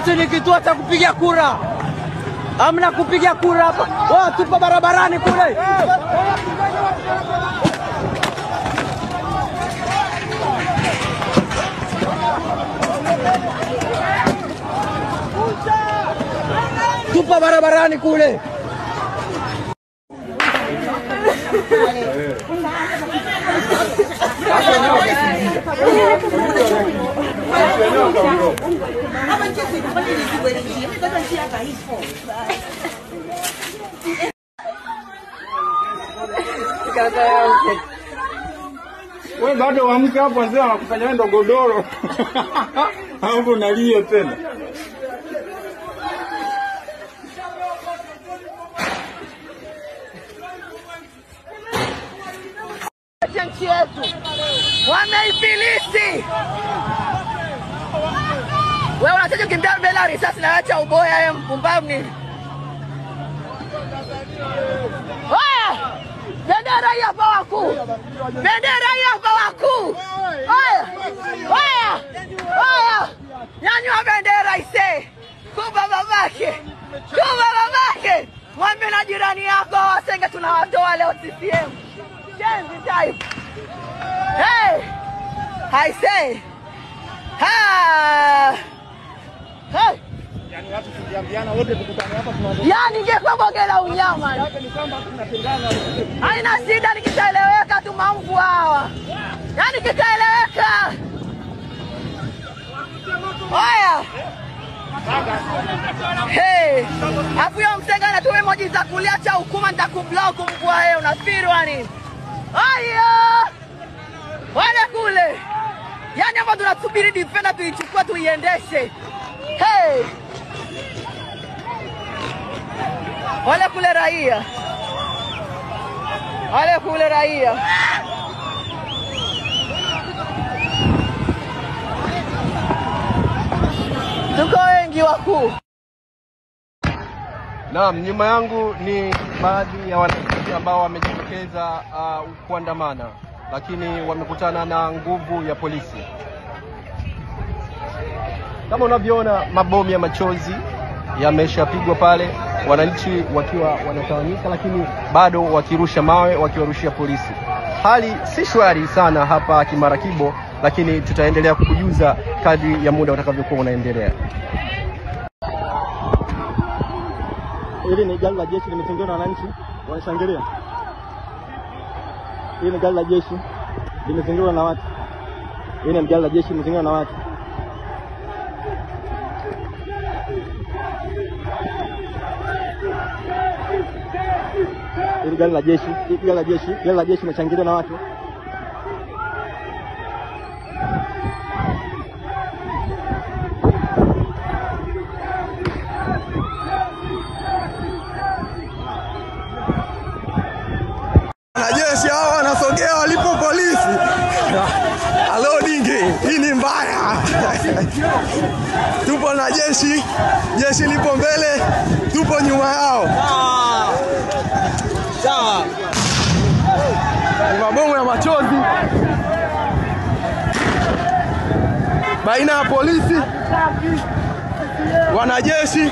Hichi ni kituo cha kupiga kura. Hamna kupiga kura hapa. Wao tupo barabarani kule. Tupo barabarani kule. Wewe bado waamke hapo wazee wanakufanya ndo godoro. Hapo unalia tena. Nchi yetu wameifilisi. Wewe unataka kukimbia mbele ya risasi na acha uboya yeye mpumbavu nini? Oya! Bendera hii hapa wakuu. Bendera hii hapa wakuu. Oya! Oya! Oya! Nyanyua bendera ise. Kuba babake. Kuba babake. Mwambie na jirani yako wasenge tunawatoa leo CCM. Change type. Hey! I say. Ha! Hey! Yaani watu tukiambiana wote tukutane hapa tunaondoka. Yaani ingekuwa bonge la unyama. Haina shida nikitaeleweka tu mambo hawa. Yaani kitaeleweka. Oya! Hey! Hapo yo msenga na tuwe moja za kulia cha hukuma nitakublock mbwa wewe unafikiri wani? Aya! Wale kule. Yaani hapa tunasubiri defender tuichukue tuiendeshe. Hey! Wale kule raia. Wale kule raia. Tuko wengi wakuu. Naam, nyuma yangu ni baadhi ya wananchi ambao wamejitokeza kuandamana, lakini wamekutana na nguvu ya polisi. Kama unavyoona mabomu ya machozi yameshapigwa pale, wananchi wakiwa wanatawanyika, lakini bado wakirusha mawe, wakiwarushia polisi. Hali si shwari sana hapa Kimarakibo, lakini tutaendelea kukujuza kadri ya muda utakavyokuwa unaendelea. Hili ni gari la jeshi limetengwa na wananchi wanashangilia. Hili ni gari la jeshi limetengwa na watu. Hili ni gari la jeshi limetengwa na watu. Hili gari la jeshi, gari la jeshi linashangiliwa na watu. Wanajeshi hao wanasogea walipo polisi. Halo dingi, hii ni mbaya. Tupo na jeshi, jeshi lipo mbele, tupo nyuma yao. Sawa. Ni mabomu ya machozi baina ya polisi, wanajeshi.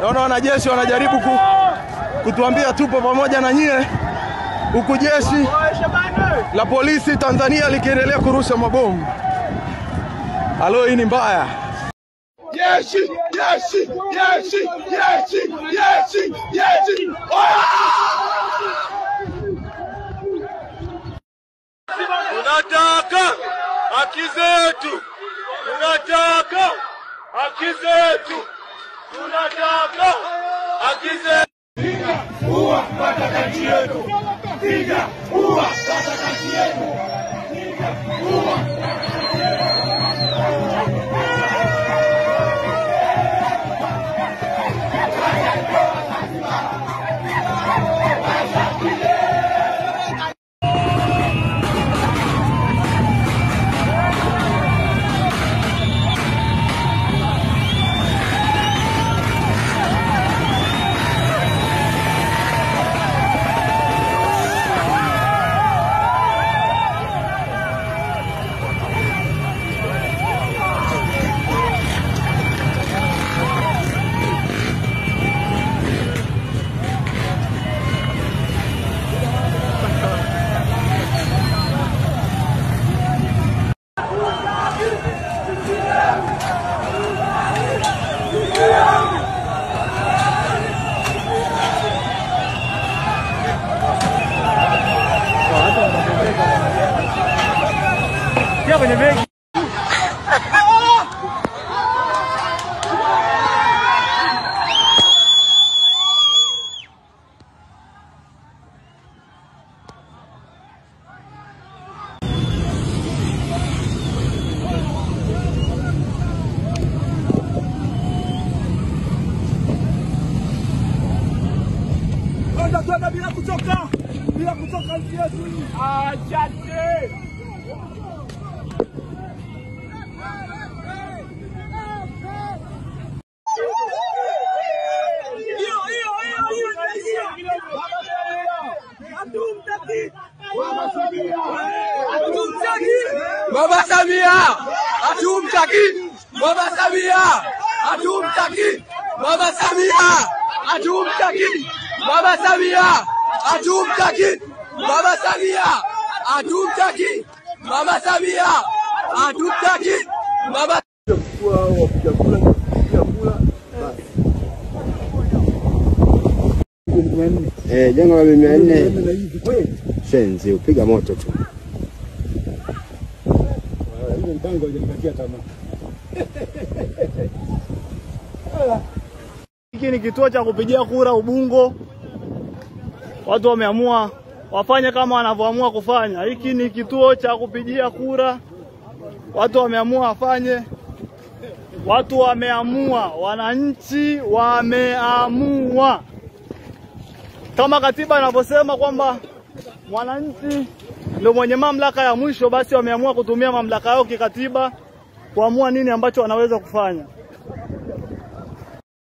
Naona wanajeshi wanajaribu kutuambia tupo pamoja na nyie, huku jeshi la polisi Tanzania likiendelea kurusha mabomu. Halo, hii ni mbaya. Jeshi, jeshi, jeshi, jeshi, jeshi, jeshi. Tunataka haki zetu. Tunataka haki zetu. Tunataka haki zetu. Piga uwa katika nchi yetu. Piga uwa katika nchi yetu. Piga uwa. Ingia kwenye begi. Bila kutoka njia hii. Achate. Baba Samia hatumtaki. Baba Samia hatumtaki. Baba Samia hatumtaki. Baba Samia hatumtaki. Baba Samia hatumtaki. Baba Samia hatumtaki. Baba jengo la 400 shenzi upiga moto tu. Ile mpango hajanipatia tamaa. Hiki ni kituo cha kupigia kura Ubungo. Watu wameamua wafanye kama wanavyoamua kufanya. Hiki ni kituo cha kupigia kura. Watu wameamua wafanye. Watu wameamua, wananchi wameamua. Kama katiba inavyosema kwamba mwananchi ndio mwenye mamlaka ya mwisho, basi wameamua kutumia mamlaka yao kikatiba kuamua nini ambacho wanaweza kufanya.